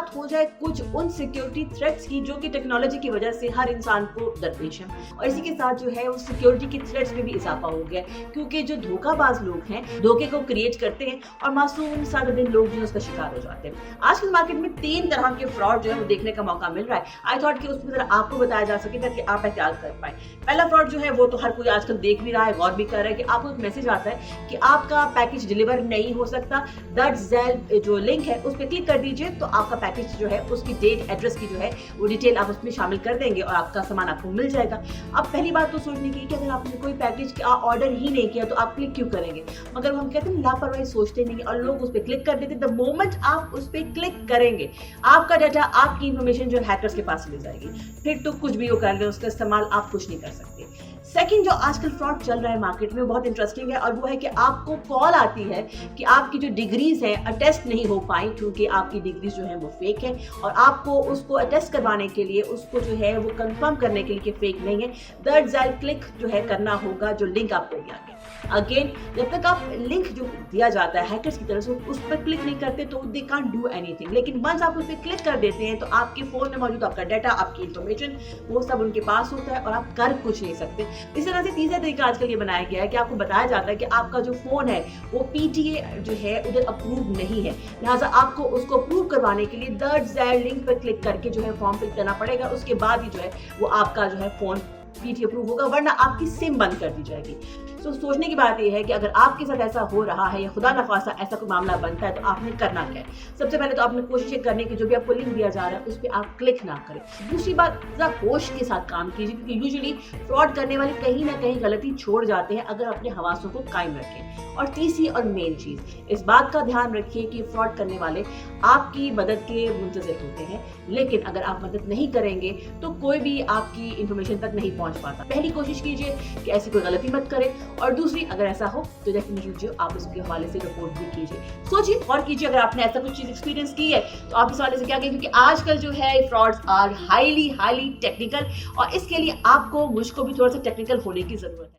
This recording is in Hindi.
बात हो जाए कुछ उन सिक्योरिटी थ्रेट्स की जो कि टेक्नोलॉजी की वजह से हर इंसान को दरपेश है, और इसी के साथ जो है उस सिक्योरिटी की थ्रेट्स में भी इजाफा हो गया है, क्योंकि जो धोखाबाज लोग हैं धोखे को क्रिएट करते हैं और मासूम साधारण लोग जो है उसका शिकार हो जाते हैं। आजकल मार्केट में 3 तरह के फ्रॉड जो है वो देखने का मौका मिल रहा है। आई थॉट कि उसमें जरा आपको बताया जा सके ताकि आप एहतियात कर पाए। पहला फ्रॉड जो है वो तो हर कोई आजकल देख भी रहा है, गौर भी कर रहा है कि आपको एक मैसेज आता है कि आपका पैकेज डिलीवर नहीं हो सकता, दैट ज़ेल जो लिंक है उस पर क्लिक कर दीजिए तो आपका पैकेज जो है उसकी डेट एड्रेस की जो है वो डिटेल आप उसमें शामिल कर देंगे और आपका सामान आपको मिल जाएगा। अब पहली बात तो सोचने की कि अगर आपने कोई पैकेज का ऑर्डर ही नहीं किया तो आप क्लिक क्यों करेंगे, मगर हम कहते हैं लापरवाही सोचते नहीं और लोग उस पर क्लिक कर देते। द मोमेंट आप उस पर क्लिक करेंगे आपका डाटा, आपकी इन्फॉर्मेशन जो हैकर्स के पास चली जाएगी, फिर तो कुछ भी वो कर ले उसका इस्तेमाल आप कुछ नहीं कर सकते। सेकंड जो आजकल फ्रॉड चल रहा है मार्केट में बहुत इंटरेस्टिंग है और वो है कि आपको कॉल आती है कि आपकी जो डिग्रीज हैं अटेस्ट नहीं हो पाई क्योंकि आपकी डिग्रीज जो है वो फेक है और आपको उसको अटेस्ट करवाने के लिए उसको जो है वो कंफर्म करने के लिए कि फेक नहीं है दैट ज़ेल क्लिक जो है करना होगा जो लिंक आपको दिया गया। अगेन जब तक आप लिंक जो दिया जाता है हैकर्स की तरफ से उस पर क्लिक नहीं करते तो दे कांट डू एनीथिंग, लेकिन वंस आप उस पर क्लिक कर देते हैं तो आपके फोन में मौजूद आपका डाटा, आपकी इंफॉर्मेशन वो सब उनके पास होता है और आप कर कुछ नहीं सकते। इस तरह से तीसरा तरीका आजकल ये बनाया गया है कि आपको बताया जाता है कि आपका जो फोन है वो PTA जो है उधर अप्रूव नहीं है, लिहाजा आपको उसको अप्रूव करवाने के लिए दैट ज़ेल लिंक पर क्लिक करके जो है फॉर्म फिल करना पड़ेगा। उसके बाद ही जो है वो आपका जो है फोन PTA अप्रूव होगा, वरना आपकी सिम बंद कर दी जाएगी। तो सोचने की बात यह है कि अगर आपके साथ ऐसा हो रहा है या खुदा न खास्ता ऐसा कोई मामला बनता है तो आपने करना क्या है। सबसे पहले तो आपने कोशिश करने की जो भी आपको लिंक दिया जा रहा है उस पर आप क्लिक ना करें। दूसरी बात, जरा होश के साथ काम कीजिए क्योंकि यूजुअली फ्रॉड करने वाले कहीं ना कहीं गलती छोड़ जाते हैं अगर अपने हवासों को कायम रखें। और तीसरी और मेन चीज़, इस बात का ध्यान रखिए कि फ्रॉड करने वाले आपकी मदद के मुंतज़िर होते हैं, लेकिन अगर आप मदद नहीं करेंगे तो कोई भी आपकी इंफॉर्मेशन तक नहीं पहुंच पाता। पहली कोशिश कीजिए कि ऐसी कोई गलती मत करें और दूसरी अगर ऐसा हो तो डेफिनेटली जो आप उसके हवाले से रिपोर्ट भी कीजिए। सोचिए और कीजिए अगर आपने ऐसा कुछ चीज़ एक्सपीरियंस की है तो आप इस हवाले से क्या कहें, क्योंकि आजकल जो है फ्रॉड्स आर हाईली टेक्निकल और इसके लिए आपको मुझको भी थोड़ा सा टेक्निकल होने की ज़रूरत है।